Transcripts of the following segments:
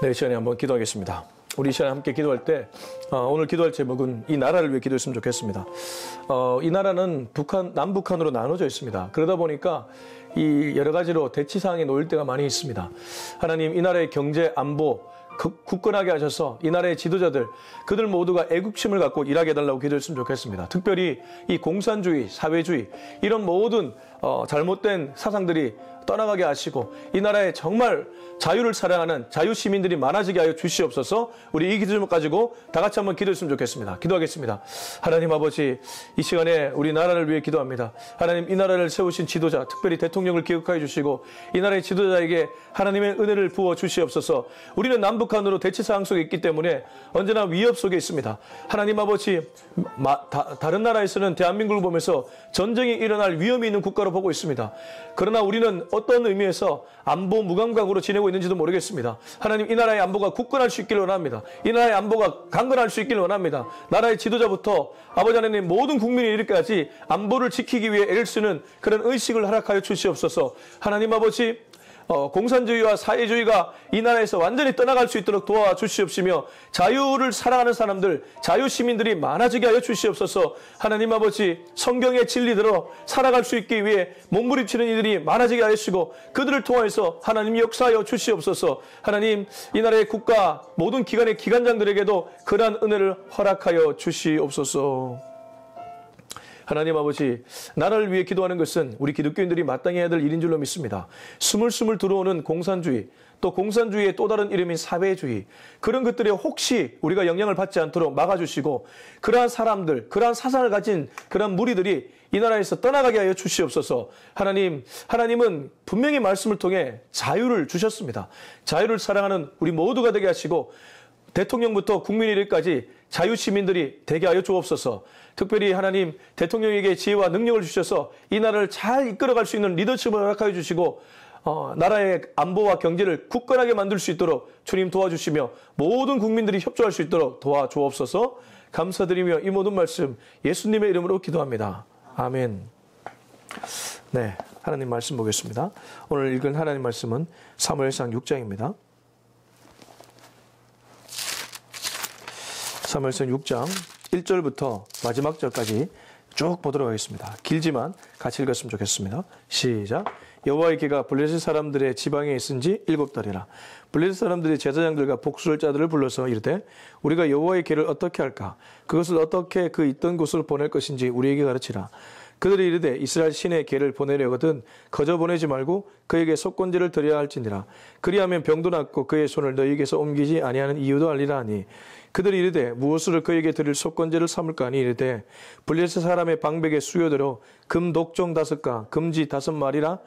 네, 이 시간에 한번 기도하겠습니다. 우리 이 시간에 함께 기도할 때 오늘 기도할 제목은 이 나라를 위해 기도했으면 좋겠습니다. 이 나라는 남북한으로 나눠져 있습니다. 그러다 보니까 이 여러 가지로 대치사항에 놓일 때가 많이 있습니다. 하나님, 이 나라의 경제, 안보 굳건하게 하셔서 이 나라의 지도자들, 그들 모두가 애국심을 갖고 일하게 해달라고 기도했으면 좋겠습니다. 특별히 이 공산주의, 사회주의 이런 모든 잘못된 사상들이 떠나가게 하시고 이 나라에 정말 자유를 사랑하는 자유시민들이 많아지게 하여 주시옵소서. 우리 이 기도를 가지고 다 같이 한번 기도했으면 좋겠습니다. 기도하겠습니다. 하나님 아버지, 이 시간에 우리 나라를 위해 기도합니다. 하나님, 이 나라를 세우신 지도자, 특별히 대통령을 기억하여 주시고 이 나라의 지도자에게 하나님의 은혜를 부어 주시옵소서. 우리는 남북한으로 대치사항 속에 있기 때문에 언제나 위협 속에 있습니다. 하나님 아버지, 다른 나라에서는 대한민국을 보면서 전쟁이 일어날 위험이 있는 국가로 보고 있습니다. 그러나 우리는 어떤 의미에서 안보 무감각으로 지내고 있는지도 모르겠습니다. 하나님, 이 나라의 안보가 굳건할 수 있기를 원합니다. 이 나라의 안보가 강건할 수 있기를 원합니다. 나라의 지도자부터 아버지 하나님 모든 국민이 이렇게까지 안보를 지키기 위해 애를 쓰는 그런 의식을 허락하여 주시옵소서. 하나님 아버지, 공산주의와 사회주의가 이 나라에서 완전히 떠나갈 수 있도록 도와주시옵시며 자유를 사랑하는 사람들, 자유시민들이 많아지게 하여 주시옵소서. 하나님 아버지, 성경의 진리대로 살아갈 수 있기 위해 몸부림치는 이들이 많아지게 하시고 그들을 통해서 하나님 역사하여 주시옵소서. 하나님, 이 나라의 국가 모든 기관의 기관장들에게도 그러한 은혜를 허락하여 주시옵소서. 하나님 아버지, 나라를 위해 기도하는 것은 우리 기독교인들이 마땅히 해야 될 일인 줄로 믿습니다. 스물스물 들어오는 공산주의, 또 공산주의의 또 다른 이름인 사회주의, 그런 것들에 혹시 우리가 영향을 받지 않도록 막아주시고 그러한 사람들, 그러한 사상을 가진 그러한 무리들이 이 나라에서 떠나가게 하여 주시옵소서. 하나님은 분명히 말씀을 통해 자유를 주셨습니다. 자유를 사랑하는 우리 모두가 되게 하시고 대통령부터 국민 일까지 자유시민들이 되게 하여 주옵소서. 특별히 하나님, 대통령에게 지혜와 능력을 주셔서 이 나라를 잘 이끌어갈 수 있는 리더십을 허락하여 주시고 나라의 안보와 경제를 굳건하게 만들 수 있도록 주님 도와주시며 모든 국민들이 협조할 수 있도록 도와주옵소서. 감사드리며 이 모든 말씀 예수님의 이름으로 기도합니다. 아멘. 네, 하나님 말씀 보겠습니다. 오늘 읽은 하나님 말씀은 사무엘상 6장입니다. 사무엘상 6장 1절부터 마지막 절까지 쭉 보도록 하겠습니다. 길지만 같이 읽었으면 좋겠습니다. 시작. 여호와의 개가 블레셋 사람들의 지방에 있은 지 7달이라. 블레셋 사람들이 제사장들과 복술자들을 불러서 이르되 우리가 여호와의 개를 어떻게 할까? 그것을 어떻게 그 있던 곳으로 보낼 것인지 우리에게 가르치라. 그들이 이르되 이스라엘 신의 개를 보내려거든 거저 보내지 말고 그에게 속건제를 드려야 할지니라. 그리하면 병도 낫고 그의 손을 너희에게서 옮기지 아니하는 이유도 알리라 하니 그들이 이르되 무엇으로 그에게 드릴 속건제를 삼을까 하니 이르되 블레셋 사람의 방백의 수요대로 금 독종 5가 금지 5마리라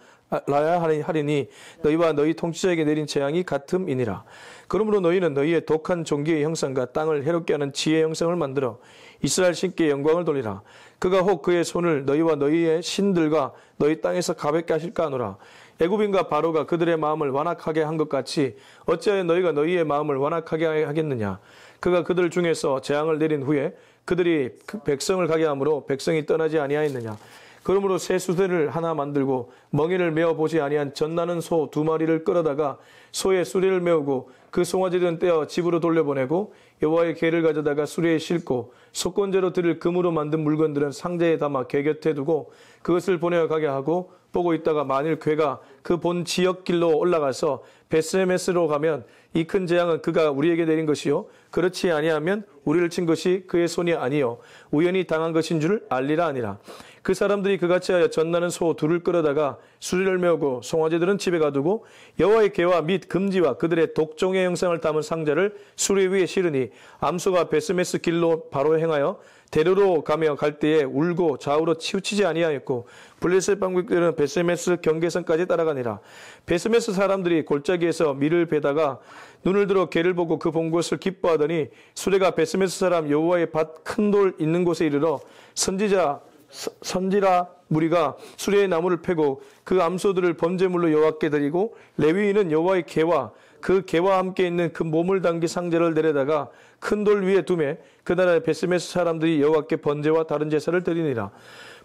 라야 하리니 너희와 너희 통치자에게 내린 재앙이 같음이니라. 그러므로 너희는 너희의 독한 종기의 형상과 땅을 해롭게 하는 지혜의 형상을 만들어 이스라엘 신께 영광을 돌리라. 그가 혹 그의 손을 너희와 너희의 신들과 너희 땅에서 가볍게 하실까 하노라. 애굽인과 바로가 그들의 마음을 완악하게 한 것 같이 어찌하여 너희가 너희의 마음을 완악하게 하겠느냐. 그가 그들 중에서 재앙을 내린 후에 그들이 그 백성을 가게 함으로 백성이 떠나지 아니하였느냐. 그러므로 새 수대를 하나 만들고 멍에를 메어 보지 아니한 젖나는 소 2마리를 끌어다가 소의 수레를 메우고 그 송아지들은 떼어 집으로 돌려보내고 여호와의 개를 가져다가 수레에 싣고 속건제로 드릴 금으로 만든 물건들은 상자에 담아 개 곁에 두고 그것을 보내어 가게 하고 보고 있다가 만일 괴가 그 본 지역 길로 올라가서 베스메스로 가면 이 큰 재앙은 그가 우리에게 내린 것이요 그렇지 아니하면 우리를 친 것이 그의 손이 아니요 우연히 당한 것인 줄 알리라 하니라. 그 사람들이 그같이 하여 젖나는 소 2를 끌어다가 수리를 메우고 송아지들은 집에 가두고 여호와의 개와 및 금지와 그들의 독종의 형상을 담은 상자를 수리 위에 실으니 암소가 베스메스 길로 바로 행하여 대로로 가며 갈 때에 울고 좌우로 치우치지 아니하였고 블레셋 방백들은 베스메스 경계선까지 따라가니라. 베스메스 사람들이 골짜기에서 밀을 베다가 눈을 들어 개를 보고 그 본 것을 기뻐하더니 수레가 베스메스 사람 여호와의 밭 큰 돌 있는 곳에 이르러 선지라 무리가 수레의 나무를 패고 그 암소들을 번제물로 여호와께 드리고 레위인은 여호와의 개와 그 개와 함께 있는 그 몸을 담긴 상자를 내려다가 큰 돌 위에 두매 그날에 베스메스 사람들이 여호와께 번제와 다른 제사를 드리니라.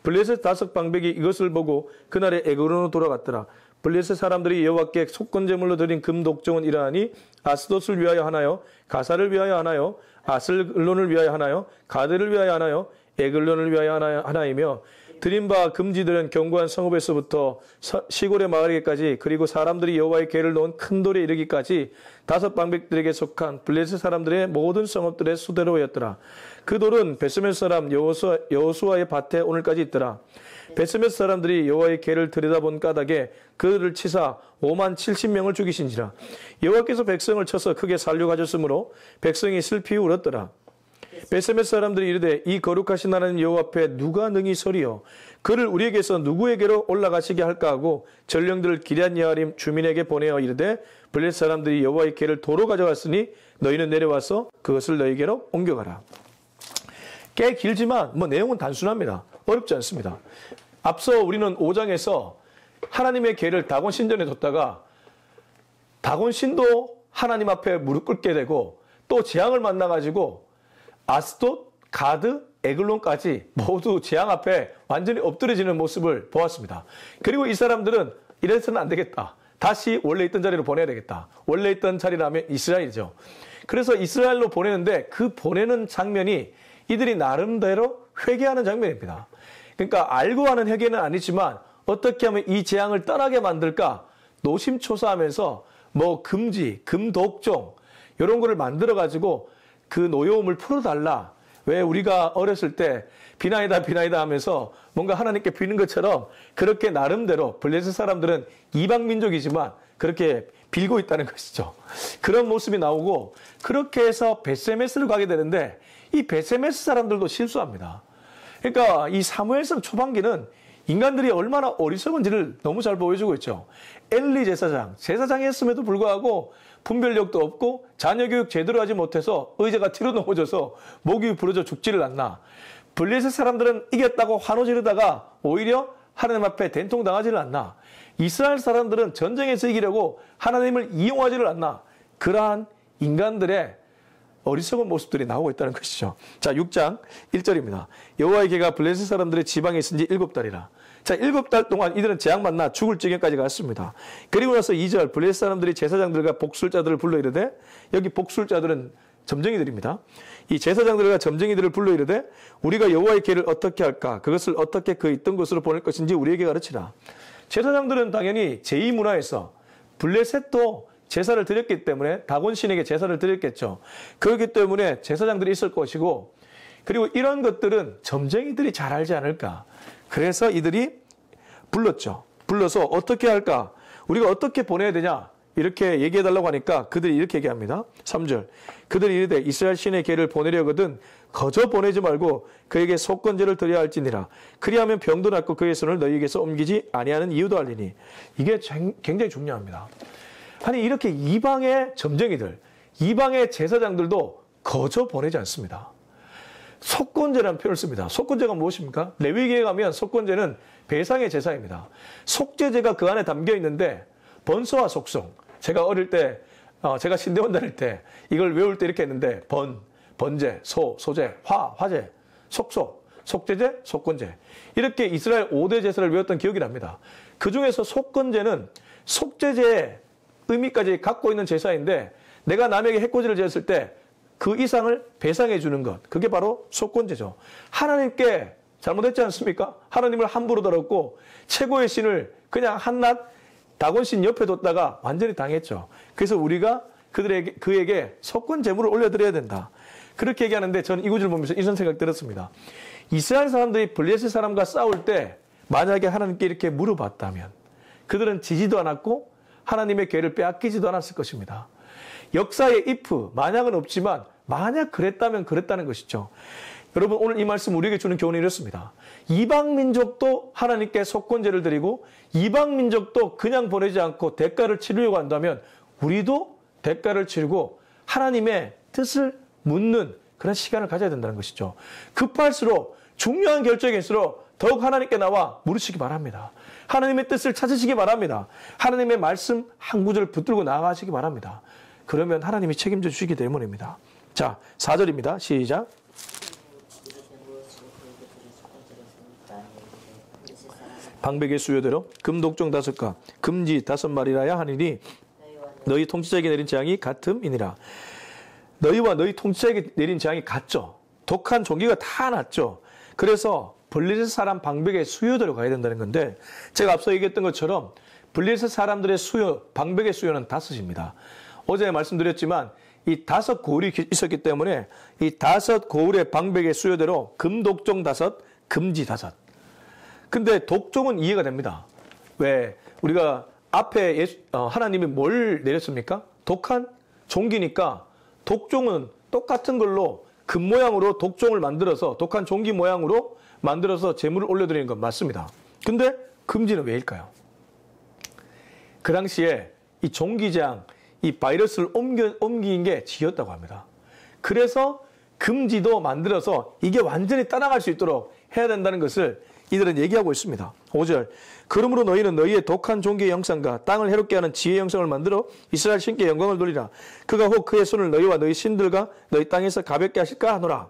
블레셋 5방백이 이것을 보고 그날에 에그론으로 돌아갔더라. 블레셋 사람들이 여호와께 속건제물로 드린 금 독종은 이러하니 아스돗을 위하여 하나요? 가사를 위하여 하나요? 아슬글론을 위하여 하나요? 가드를 위하여 하나요? 에글론을 위하여 하나이며 드린 바 금지들은 견고한 성읍에서부터 시골의 마을에까지 그리고 사람들이 여호와의 궤를 놓은 큰 돌에 이르기까지 5 방백들에게 속한 블레셋 사람들의 모든 성읍들의 수대로였더라. 그 돌은 베스메스 사람 여호수아의 밭에 오늘까지 있더라. 베스메스 사람들이 여호와의 궤를 들여다본 까닭에 그들을 치사 50,070명을 죽이신지라. 여호와께서 백성을 쳐서 크게 살려가졌으므로 백성이 슬피 울었더라. 베스메스 사람들이 이르되 이 거룩하신 하나님 여호와 앞에 누가 능히 서리요? 그를 우리에게서 누구에게로 올라가시게 할까 하고 전령들을 기럇 여아림 주민에게 보내어 이르되 블레셋 사람들이 여호와의 궤를 도로 가져갔으니 너희는 내려와서 그것을 너희에게로 옮겨가라. 꽤 길지만 내용은 단순합니다. 어렵지 않습니다. 앞서 우리는 5장에서 하나님의 궤를 다곤 신전에 뒀다가 다곤 신도 하나님 앞에 무릎 꿇게 되고 또 재앙을 만나가지고 아스돗, 가드, 에글론까지 모두 재앙 앞에 완전히 엎드려지는 모습을 보았습니다. 그리고 이 사람들은 이래서는 안 되겠다. 다시 원래 있던 자리로 보내야 되겠다. 원래 있던 자리라면 이스라엘이죠. 그래서 이스라엘로 보내는데 그 보내는 장면이 이들이 나름대로 회개하는 장면입니다. 그러니까 알고 하는 회개는 아니지만 어떻게 하면 이 재앙을 떠나게 만들까 노심초사하면서 금지, 금독종 이런 거를 만들어가지고 그 노여움을 풀어달라. 왜 우리가 어렸을 때 비나이다 하면서 뭔가 하나님께 비는 것처럼 그렇게 나름대로 블레셋 사람들은 이방 민족이지만 그렇게 빌고 있다는 것이죠. 그런 모습이 나오고 그렇게 해서 베세메스를 가게 되는데 이 베세메스 사람들도 실수합니다. 그러니까 이 사무엘상 초반기는 인간들이 얼마나 어리석은지를 너무 잘 보여주고 있죠. 엘리 제사장이 했음에도 불구하고 분별력도 없고 자녀 교육 제대로 하지 못해서 의자가 뒤로 넘어져서 목이 부러져 죽지를 않나. 블레셋 사람들은 이겼다고 환호 지르다가 오히려 하나님 앞에 된통당하지를 않나. 이스라엘 사람들은 전쟁에서 이기려고 하나님을 이용하지를 않나. 그러한 인간들의 어리석은 모습들이 나오고 있다는 것이죠. 자, 6장 1절입니다. 여호와의 궤가 블레셋 사람들의 지방에 있은 지 7달이라. 자, 7달 동안 이들은 재앙 만나 죽을 지경까지 갔습니다. 그리고 나서 2절 블레셋 사람들이 제사장들과 복술자들을 불러 이르되, 여기 복술자들은 점쟁이들입니다. 이 제사장들과 점쟁이들을 불러 이르되 우리가 여호와의 궤를 어떻게 할까? 그것을 어떻게 그 있던 곳으로 보낼 것인지 우리에게 가르치라. 제사장들은 당연히 제2문화에서 블레셋도 제사를 드렸기 때문에 다곤 신에게 제사를 드렸겠죠. 그렇기 때문에 제사장들이 있을 것이고, 그리고 이런 것들은 점쟁이들이 잘 알지 않을까. 그래서 이들이 불렀죠. 불러서 어떻게 할까? 우리가 어떻게 보내야 되냐? 이렇게 얘기해달라고 하니까 그들이 이렇게 얘기합니다. 3절. 그들이 이르되 이스라엘 신의 궤를 보내려거든 거저 보내지 말고 그에게 속건제를 드려야 할지니라. 그리하면 병도 낫고 그의 손을 너희에게서 옮기지 아니하는 이유도 알리니. 이게 굉장히 중요합니다. 아니 이렇게 이방의 점쟁이들, 이방의 제사장들도 거저 보내지 않습니다. 속건제라는 표현을 씁니다. 속건제가 무엇입니까? 레위기에 가면 속건제는 배상의 제사입니다. 속죄제가 그 안에 담겨 있는데 번소와 속송. 제가 어릴 때, 제가 신대원 다닐 때 이걸 외울 때 이렇게 했는데 번제, 소제, 화제, 속소, 속죄제, 속건제. 이렇게 이스라엘 5대 제사를 외웠던 기억이 납니다. 그 중에서 속건제는 속죄제의 의미까지 갖고 있는 제사인데 내가 남에게 해코지를 지었을 때 그 이상을 배상해 주는 것. 그게 바로 속건제죠. 하나님께 잘못했지 않습니까? 하나님을 함부로 다뤘고 최고의 신을 그냥 한낱 다곤신 옆에 뒀다가 완전히 당했죠. 그래서 우리가 그에게 속건 제물을 올려드려야 된다. 그렇게 얘기하는데 저는 이 구절을 보면서 이런 생각 들었습니다. 이스라엘 사람들이 블레셋 사람과 싸울 때 만약에 하나님께 이렇게 물어봤다면 그들은 지지도 않았고 하나님의 궤를 빼앗기지도 않았을 것입니다. 역사의 if, 만약은 없지만 만약 그랬다면 그랬다는 것이죠. 여러분 오늘 이 말씀 우리에게 주는 교훈이 이렇습니다. 이방 민족도 하나님께 속건제를 드리고 이방 민족도 그냥 보내지 않고 대가를 치르려고 한다면 우리도 대가를 치르고 하나님의 뜻을 묻는 그런 시간을 가져야 된다는 것이죠. 급할수록 중요한 결정일수록 더욱 하나님께 나와 물으시기 바랍니다. 하나님의 뜻을 찾으시기 바랍니다. 하나님의 말씀 한 구절 붙들고 나아가시기 바랍니다. 그러면 하나님이 책임져 주시기 때문입니다. 자, 4절입니다. 시작. 방백의 수요대로 금독종 5가 금지 5마리라야 하니니 너희 통치자에게 내린 재앙이 같음이니라. 너희와 너희 통치자에게 내린 재앙이 같죠. 독한 종기가 다 났죠. 그래서 블레셋 사람 방백의 수요대로 가야 된다는 건데, 제가 앞서 얘기했던 것처럼 블레셋 사람들의 수요, 방백의 수요는 5입니다. 어제 말씀드렸지만 이 5 고울이 있었기 때문에 이 5 고울의 방백의 수요대로 금독종 5, 금지 5. 근데 독종은 이해가 됩니다. 왜? 우리가 앞에 하나님이 뭘 내렸습니까? 독한 종기니까 독종은 똑같은 걸로 금 모양으로 독종을 만들어서, 독한 종기 모양으로 만들어서 제물을 올려드리는 건 맞습니다. 근데 금지는 왜일까요? 그 당시에 이 종기장, 이 바이러스를 옮긴 게 지였다고 합니다. 그래서 금지도 만들어서 이게 완전히 따라갈 수 있도록 해야 된다는 것을 이들은 얘기하고 있습니다. 5절. 그러므로 너희는 너희의 독한 종기의 형상과 땅을 해롭게 하는 지혜의 형상을 만들어 이스라엘 신께 영광을 돌리라. 그가 혹 그의 손을 너희와 너희 신들과 너희 땅에서 가볍게 하실까 하노라.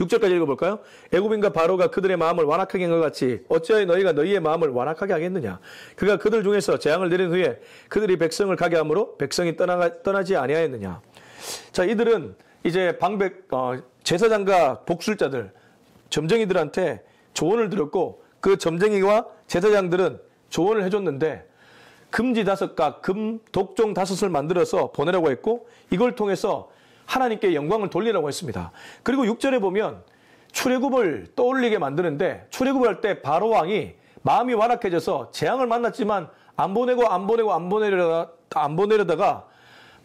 6절까지 읽어볼까요? 애굽인과 바로가 그들의 마음을 완악하게 한 것 같이 어찌하여 너희가 너희의 마음을 완악하게 하겠느냐. 그가 그들 중에서 재앙을 내린 후에 그들이 백성을 가게 함으로 백성이 떠나지 아니하였느냐. 자, 이들은 이제 제사장과 복술자들, 점쟁이들한테 조언을 들었고, 그 점쟁이와 제사장들은 조언을 해줬는데 금지 5가 금 독종 5을 만들어서 보내라고 했고, 이걸 통해서 하나님께 영광을 돌리라고 했습니다. 그리고 6절에 보면 출애굽을 떠올리게 만드는데, 출애굽을 할 때 바로 왕이 마음이 완악해져서 재앙을 만났지만 안 보내려다가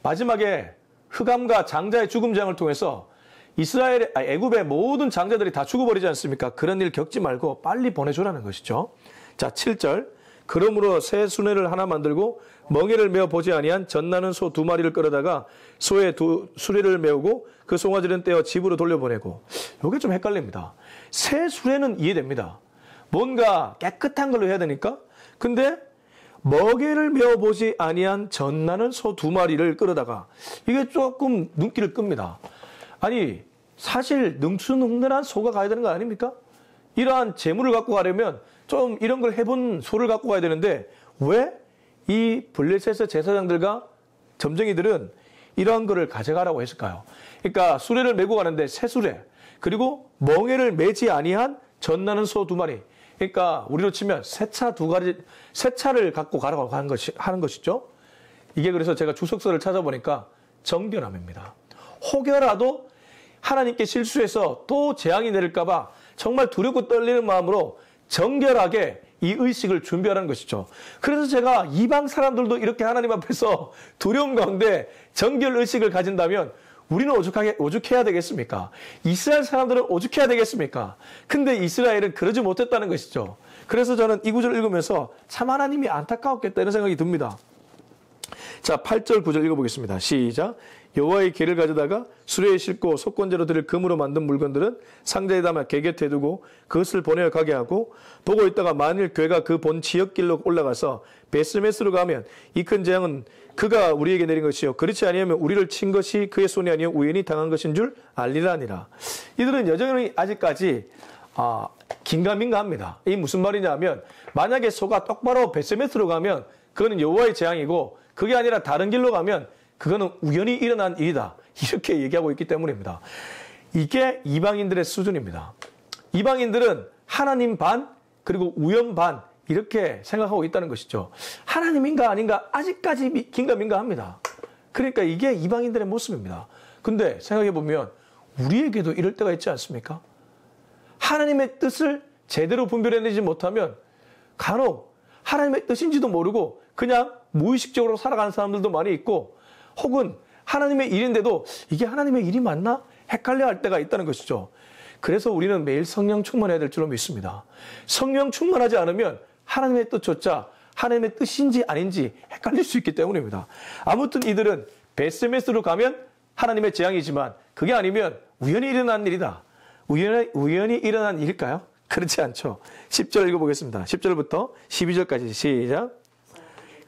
마지막에 흑암과 장자의 죽음 재앙을 통해서 애굽의 모든 장자들이 다 죽어버리지 않습니까? 그런 일 겪지 말고 빨리 보내주라는 것이죠. 자, 7절. 그러므로 새 수레를 하나 만들고 멍에를 메어 보지 아니한 젖나는 소 2마리를 끌어다가 소의 수레를 메우고 그 송아지는 떼어 집으로 돌려보내고. 이게 좀 헷갈립니다. 새 수레는 이해됩니다. 뭔가 깨끗한 걸로 해야 되니까. 근데 멍에를 메어 보지 아니한 젖나는 소 2마리를 끌어다가, 이게 조금 눈길을 끕니다. 아니, 사실 능수능란한 소가 가야 되는 거 아닙니까? 이러한 재물을 갖고 가려면 좀 이런 걸 해본 소를 갖고 가야 되는데, 왜 이 블레셋의 제사장들과 점쟁이들은 이러한 거를 가져가라고 했을까요? 그러니까 수레를 메고 가는데 새 수레, 그리고 멍에를 매지 아니한 젖나는 소 2마리. 그러니까 우리로 치면 새 차를 갖고 가라고 하는 것이죠. 이게 그래서 제가 주석서를 찾아보니까 정결함입니다. 혹여라도 하나님께 실수해서 또 재앙이 내릴까봐 정말 두렵고 떨리는 마음으로 정결하게 이 의식을 준비하라는 것이죠. 그래서 제가 이방 사람들도 이렇게 하나님 앞에서 두려움 가운데 정결 의식을 가진다면 우리는 오죽해야 되겠습니까? 이스라엘 사람들은 오죽해야 되겠습니까? 근데 이스라엘은 그러지 못했다는 것이죠. 그래서 저는 이 구절을 읽으면서 참 하나님이 안타까웠겠다 이런 생각이 듭니다. 자, 8절 9절 읽어보겠습니다. 시작. 여호와의 궤를 가져다가 수레에 싣고 속건제로 드릴 금으로 만든 물건들은 상자에 담아 궤 곁에 두고 그것을 보내어 가게 하고, 보고 있다가 만일 궤가 그 본 지역길로 올라가서 베스메스로 가면 이 큰 재앙은 그가 우리에게 내린 것이요 그렇지 아니하면 우리를 친 것이 그의 손이 아니요 우연히 당한 것인 줄 알리라니라. 이들은 여전히 아직까지 긴가민가합니다. 이 무슨 말이냐 하면, 만약에 소가 똑바로 베스메스로 가면 그거는 여호와의 재앙이고, 그게 아니라 다른 길로 가면 그거는 우연히 일어난 일이다. 이렇게 얘기하고 있기 때문입니다. 이게 이방인들의 수준입니다. 이방인들은 하나님 반, 그리고 우연 반, 이렇게 생각하고 있다는 것이죠. 하나님인가 아닌가 아직까지 긴가민가합니다. 그러니까 이게 이방인들의 모습입니다. 근데 생각해보면 우리에게도 이럴 때가 있지 않습니까? 하나님의 뜻을 제대로 분별해내지 못하면 간혹 하나님의 뜻인지도 모르고 그냥 무의식적으로 살아가는 사람들도 많이 있고, 혹은 하나님의 일인데도 이게 하나님의 일이 맞나? 헷갈려 할 때가 있다는 것이죠. 그래서 우리는 매일 성령 충만해야 될 줄로 믿습니다. 성령 충만하지 않으면 하나님의 뜻조차 하나님의 뜻인지 아닌지 헷갈릴 수 있기 때문입니다. 아무튼 이들은 베스메스로 가면 하나님의 재앙이지만 그게 아니면 우연히 일어난 일이다. 우연히 일어난 일일까요? 그렇지 않죠. 10절 읽어보겠습니다. 10절부터 12절까지 시작.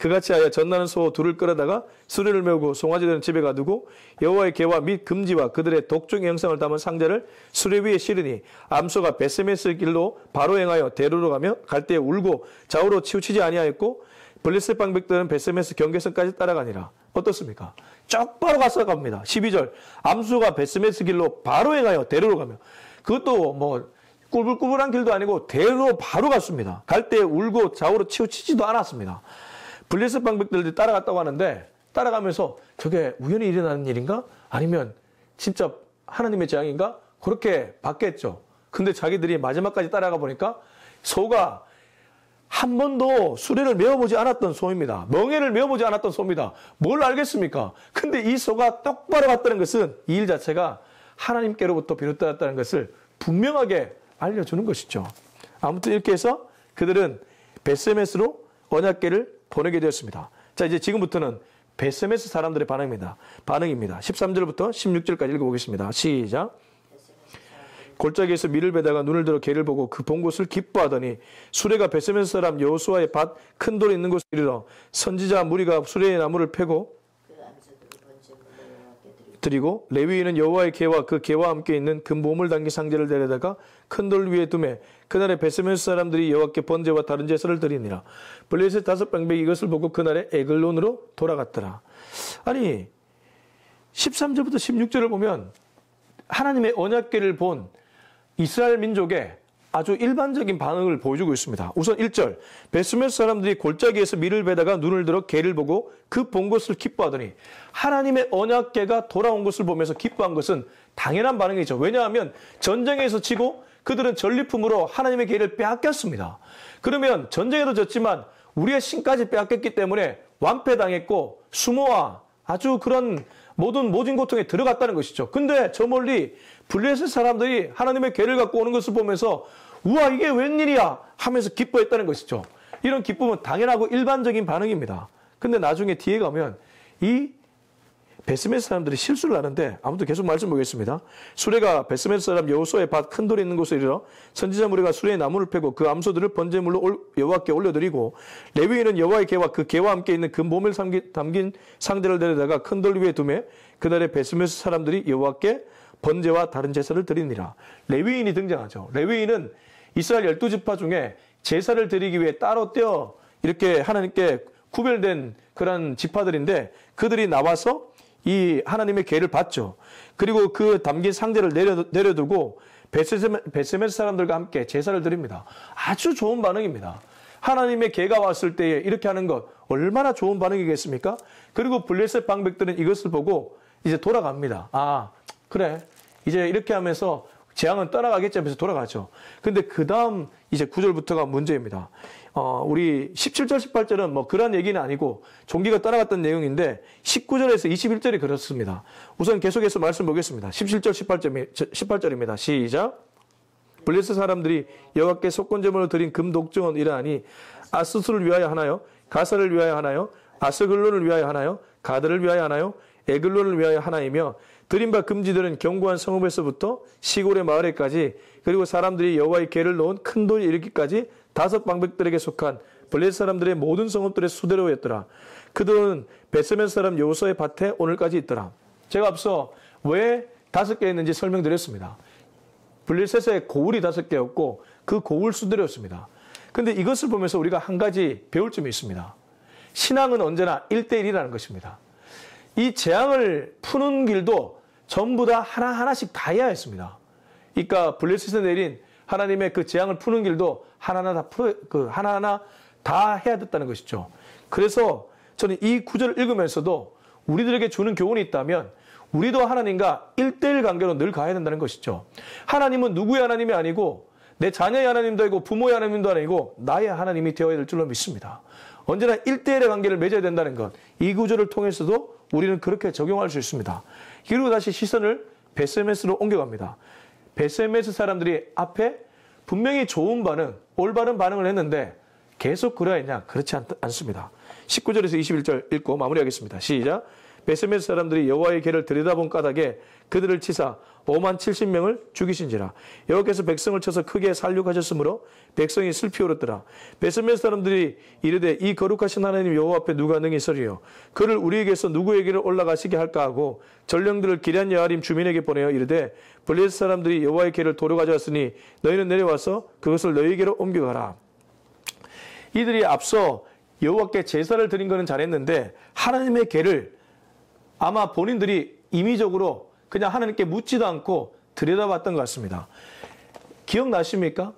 그같이 하여 전나는 소 둘을 끌어다가 수레를 메우고 송아지들은 집에 가두고 여호와의 계와 및 금지와 그들의 독종의 형상을 담은 상자를 수레 위에 실으니 암소가 베세메스 길로 바로 행하여 대로로 가며 갈 때에 울고 좌우로 치우치지 아니하였고 블레셋 방백들은 베세메스 경계선까지 따라가니라. 어떻습니까? 쭉 바로 가서 갑니다. 12절 암소가 베세메스 길로 바로 행하여 대로로 가며 그것도 뭐 꾸불꾸불한 길도 아니고 대로 바로 갔습니다. 갈 때 울고 좌우로 치우치지도 않았습니다. 블레셋 방백들이 따라갔다고 하는데 따라가면서 저게 우연히 일어나는 일인가? 아니면 진짜 하나님의 재앙인가? 그렇게 봤겠죠. 근데 자기들이 마지막까지 따라가 보니까 소가 한 번도 수레를 메어보지 않았던 소입니다. 멍에를 메어보지 않았던 소입니다. 뭘 알겠습니까? 근데 이 소가 똑바로 갔다는 것은 이 일 자체가 하나님께로부터 비롯되었다는 것을 분명하게 알려주는 것이죠. 아무튼 이렇게 해서 그들은 베세메스로 언약궤를 보내게 되었습니다. 자, 이제 지금부터는 베세메스 사람들의 반응입니다. 13절부터 16절까지 읽어보겠습니다. 시작. 골짜기에서 밀을 베다가 눈을 들어 개를 보고 그 본 곳을 기뻐하더니 수레가 베세메스 사람 여호수아의 밭 큰 돌에 있는 곳에 이르러 선지자 무리가 수레의 나무를 패고 드리고 레위인은 여호와의 계와 그 계와 함께 있는 금보물 담긴 상자를 데려다가 큰 돌 위에 두매 그날에 베세메스 사람들이 여호와께 번제와 다른 제사를 드리니라. 블레셋 5방백이 이것을 보고 그날에 에글론으로 돌아갔더라. 아니 13절부터 16절을 보면 하나님의 언약궤를 본 이스라엘 민족의 아주 일반적인 반응을 보여주고 있습니다. 우선 1절 베세메스 사람들이 골짜기에서 밀을 베다가 눈을 들어 개를 보고 그 본 것을 기뻐하더니 하나님의 언약궤가 돌아온 것을 보면서 기뻐한 것은 당연한 반응이죠. 왜냐하면 전쟁에서 지고 그들은 전리품으로 하나님의 궤를 빼앗겼습니다. 그러면 전쟁에도 졌지만 우리의 신까지 빼앗겼기 때문에 완패당했고 수모와 아주 그런 모진 고통에 들어갔다는 것이죠. 근데 저 멀리 블레셋 사람들이 하나님의 궤를 갖고 오는 것을 보면서 우와 이게 웬일이야 하면서 기뻐했다는 것이죠. 이런 기쁨은 당연하고 일반적인 반응입니다. 근데 나중에 뒤에 가면 이 베세메스 사람들이 실수를 하는데 아무튼 계속 말씀 보겠습니다. 수레가 베세메스 사람 여호수아의 밭 큰 돌에 있는 곳에 이르러 선지자 무리가 수레의 나무를 패고 그 암소들을 번제물로 여호와께 올려드리고 레위인은 여호와의 계와 그 계와 함께 있는 금보물 담긴 상자를 데려다가 큰 돌 위에 두매 그날에 베세메스 사람들이 여호와께 번제와 다른 제사를 드리니라. 레위인이 등장하죠. 레위인은 이스라엘 12지파 중에 제사를 드리기 위해 따로 떼어 이렇게 하나님께 구별된 그런 지파들인데 그들이 나와서 이 하나님의 궤를 받죠. 그리고 그 담긴 상자를 내려두고 베세메스 사람들과 함께 제사를 드립니다. 아주 좋은 반응입니다. 하나님의 궤가 왔을 때에 이렇게 하는 것 얼마나 좋은 반응이겠습니까? 그리고 블레셋 방백들은 이것을 보고 이제 돌아갑니다. 아 그래 이제 이렇게 하면서 재앙은 떠나가겠지 하면서 돌아가죠. 근데 그 다음 이제 9절부터가 문제입니다. 우리 17절, 18절은 뭐 그런 얘기는 아니고 종기가 떠나갔던 내용인데 19절에서 21절이 그렇습니다. 우선 계속해서 말씀 보겠습니다. 17절, 18절입니다. 시작. 블레셋 사람들이 여호와께 속건제물로 드린 금독정은 이러하니 아스스를 위하여 하나요? 가사를 위하여 하나요? 아스글론을 위하여 하나요? 가드를 위하여 하나요? 에글론을 위하여 하나이며 드린 바 금지들은 견고한 성읍에서부터 시골의 마을에까지 그리고 사람들이 여호와의 궤를 놓은 큰 돌에 이르기까지 5 방백들에게 속한 블레셋 사람들의 모든 성읍들의 수대로였더라. 그들은 베세메스 사람 여호수아의 밭에 오늘까지 있더라. 제가 앞서 왜 5개 있는지 설명드렸습니다. 블레셋의 고울이 5개였고 그 고울 수대로였습니다. 근데 이것을 보면서 우리가 한 가지 배울 점이 있습니다. 신앙은 언제나 1대1이라는 것입니다. 이 재앙을 푸는 길도 전부 다 하나하나씩 다 해야 했습니다. 그러니까 블레셋에 내린 하나님의 그 재앙을 푸는 길도 하나하나 다 해야 됐다는 것이죠. 그래서 저는 이 구절을 읽으면서도 우리들에게 주는 교훈이 있다면 우리도 하나님과 1대1 관계로 늘 가야 된다는 것이죠. 하나님은 누구의 하나님이 아니고 내 자녀의 하나님도 아니고 부모의 하나님도 아니고 나의 하나님이 되어야 될 줄로 믿습니다. 언제나 1대1의 관계를 맺어야 된다는 것. 이 구절을 통해서도 우리는 그렇게 적용할 수 있습니다. 그리고 다시 시선을 베세메스로 옮겨갑니다. 베세메스 사람들이 앞에 분명히 좋은 반응, 올바른 반응을 했는데 계속 그래야 했냐? 그렇지 않습니다. 19절에서 21절 읽고 마무리하겠습니다. 시작. 베세메스 사람들이 여호와의 궤를 들여다본 까닭에 그들을 치사 5만 70명을 죽이신지라. 여호와께서 백성을 쳐서 크게 살육하셨으므로 백성이 슬피 울었더라. 베세메스 사람들이 이르되 이 거룩하신 하나님 여호와 앞에 누가 능히 서리요. 그를 우리에게서 누구에게로 올라가시게 할까 하고 전령들을 기럇 여아림 주민에게 보내어 이르되 블레셋 사람들이 여호와의 궤를 도로 가져왔으니 너희는 내려와서 그것을 너희에게로 옮겨가라. 이들이 앞서 여호와께 제사를 드린 것은 잘했는데 하나님의 궤를 아마 본인들이 임의적으로 그냥 하나님께 묻지도 않고 들여다봤던 것 같습니다. 기억나십니까?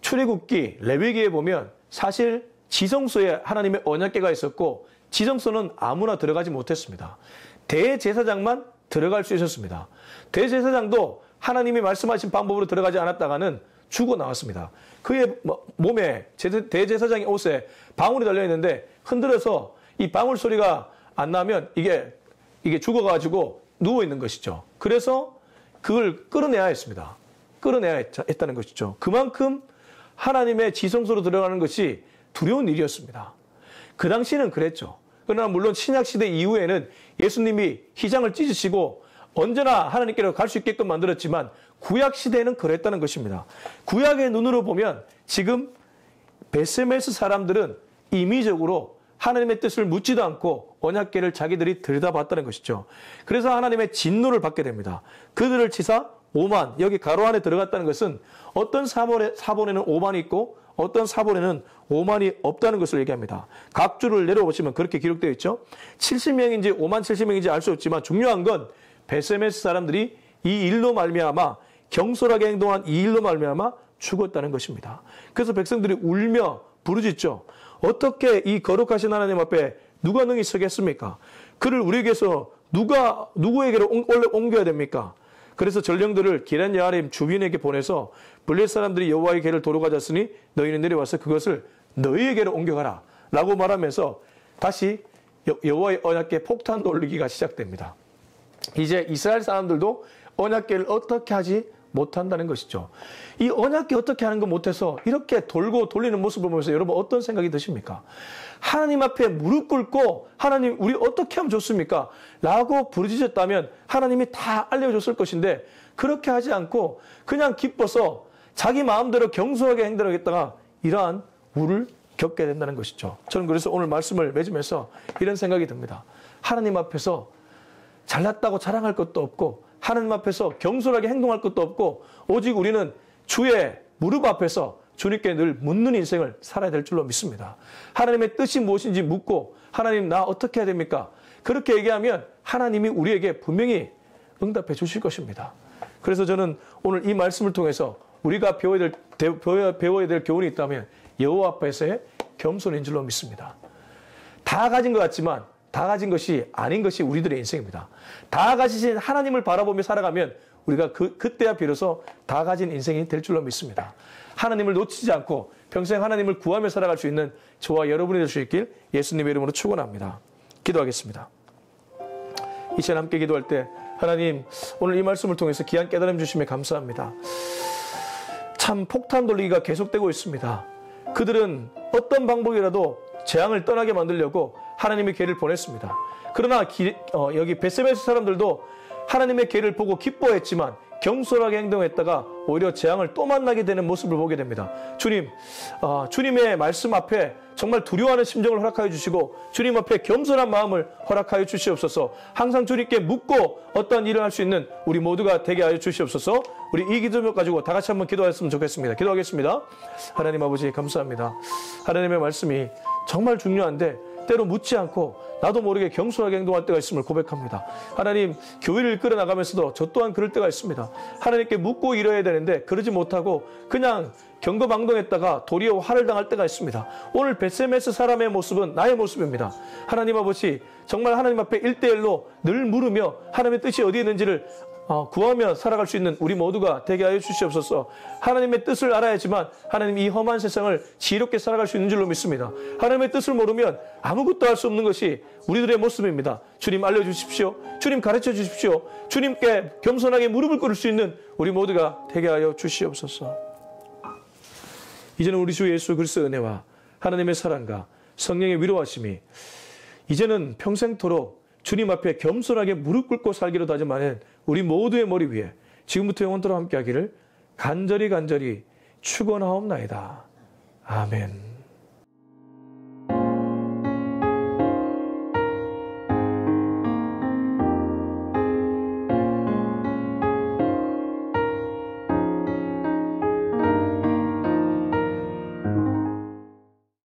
출애굽기 레위기에 보면 사실 지성소에 하나님의 언약궤가 있었고 지성소는 아무나 들어가지 못했습니다. 대제사장만 들어갈 수 있었습니다. 대제사장도 하나님이 말씀하신 방법으로 들어가지 않았다가는 죽어 나왔습니다. 그의 몸에 대제사장의 옷에 방울이 달려있는데 흔들어서 이 방울 소리가 안 나면 이게 죽어가지고 누워있는 것이죠. 그래서 그걸 끌어내야 했습니다. 끌어내야 했다는 것이죠. 그만큼 하나님의 지성소로 들어가는 것이 두려운 일이었습니다. 그 당시는 그랬죠. 그러나 물론 신약시대 이후에는 예수님이 휘장을 찢으시고 언제나 하나님께로 갈 수 있게끔 만들었지만 구약시대에는 그랬다는 것입니다. 구약의 눈으로 보면 지금 베세메스 사람들은 임의적으로 하나님의 뜻을 묻지도 않고 언약궤를 자기들이 들여다봤다는 것이죠. 그래서 하나님의 진노를 받게 됩니다. 그들을 치사 5만, 여기 가로 안에 들어갔다는 것은 어떤 사본에는 5만이 있고 어떤 사본에는 5만이 없다는 것을 얘기합니다. 각 줄을 내려보시면 그렇게 기록되어 있죠. 70명인지 5만 70명인지 알 수 없지만 중요한 건 베세메스 사람들이 이 일로 말미암아 경솔하게 행동한 이 일로 말미암아 죽었다는 것입니다. 그래서 백성들이 울며 부르짖죠. 어떻게 이 거룩하신 하나님 앞에 누가 능히 서겠습니까? 그를 우리에게서 누구에게로 옮겨야 됩니까? 그래서 전령들을 기럇 여아림 주민에게 보내서 블레셋 사람들이 여호와의 궤를 도로 가졌으니 너희는 내려와서 그것을 너희에게로 옮겨가라 라고 말하면서 다시 여호와의 언약궤 폭탄 돌리기가 시작됩니다. 이제 이스라엘 사람들도 언약궤를 어떻게 하지 못한다는 것이죠. 이 언약궤 어떻게 하는 거 못해서 이렇게 돌고 돌리는 모습을 보면서 여러분 어떤 생각이 드십니까? 하나님 앞에 무릎 꿇고 하나님 우리 어떻게 하면 좋습니까? 라고 부르짖었다면 하나님이 다 알려줬을 것인데 그렇게 하지 않고 그냥 기뻐서 자기 마음대로 경솔하게 행동하겠다가 이러한 우를 겪게 된다는 것이죠. 저는 그래서 오늘 말씀을 맺으면서 이런 생각이 듭니다. 하나님 앞에서 잘났다고 자랑할 것도 없고 하나님 앞에서 경솔하게 행동할 것도 없고 오직 우리는 주의 무릎 앞에서 주님께 늘 묻는 인생을 살아야 될 줄로 믿습니다. 하나님의 뜻이 무엇인지 묻고 하나님 나 어떻게 해야 됩니까? 그렇게 얘기하면 하나님이 우리에게 분명히 응답해 주실 것입니다. 그래서 저는 오늘 이 말씀을 통해서 우리가 배워야 될 교훈이 있다면 여호와 앞에서의 겸손인 줄로 믿습니다. 다 가진 것 같지만 다 가진 것이 아닌 것이 우리들의 인생입니다. 다 가지신 하나님을 바라보며 살아가면 우리가 그때야 비로소 다 가진 인생이 될 줄로 믿습니다. 하나님을 놓치지 않고 평생 하나님을 구하며 살아갈 수 있는 저와 여러분이 될 수 있길 예수님의 이름으로 축원합니다. 기도하겠습니다. 이 시간 함께 기도할 때 하나님 오늘 이 말씀을 통해서 귀한 깨달음 주심에 감사합니다. 참 폭탄 돌리기가 계속되고 있습니다. 그들은 어떤 방법이라도 재앙을 떠나게 만들려고 하나님의 궤를 보냈습니다. 그러나 여기 베세메스 사람들도 하나님의 궤를 보고 기뻐했지만 경솔하게 행동했다가 오히려 재앙을 또 만나게 되는 모습을 보게 됩니다. 주님, 주님의 말씀 앞에 정말 두려워하는 심정을 허락하여 주시고 주님 앞에 겸손한 마음을 허락하여 주시옵소서. 항상 주님께 묻고 어떤 일을 할 수 있는 우리 모두가 되게 하여 주시옵소서. 우리 이 기도를 가지고 다 같이 한번 기도했으면 좋겠습니다. 기도하겠습니다. 하나님 아버지 감사합니다. 하나님의 말씀이 정말 중요한데 때로 묻지 않고 나도 모르게 경솔하게 행동할 때가 있음을 고백합니다. 하나님, 교회를 이끌어 나가면서도 저 또한 그럴 때가 있습니다. 하나님께 묻고 이뤄야 되는데 그러지 못하고 그냥 경거망동했다가 도리어 화를 당할 때가 있습니다. 오늘 베세메스 사람의 모습은 나의 모습입니다. 하나님 아버지, 정말 하나님 앞에 1대1로 늘 물으며 하나님의 뜻이 어디에 있는지를 구하며 살아갈 수 있는 우리 모두가 되게 하여 주시옵소서. 하나님의 뜻을 알아야지만 하나님 이 험한 세상을 지혜롭게 살아갈 수 있는 줄로 믿습니다. 하나님의 뜻을 모르면 아무것도 할 수 없는 것이 우리들의 모습입니다. 주님 알려주십시오. 주님 가르쳐 주십시오. 주님께 겸손하게 무릎을 꿇을 수 있는 우리 모두가 되게 하여 주시옵소서. 이제는 우리 주 예수 그리스도의 은혜와 하나님의 사랑과 성령의 위로하심이 이제는 평생토록 주님 앞에 겸손하게 무릎 꿇고 살기로 다짐하는 우리 모두의 머리 위에 지금부터 영원토록 함께하기를 간절히 축원하옵나이다. 아멘.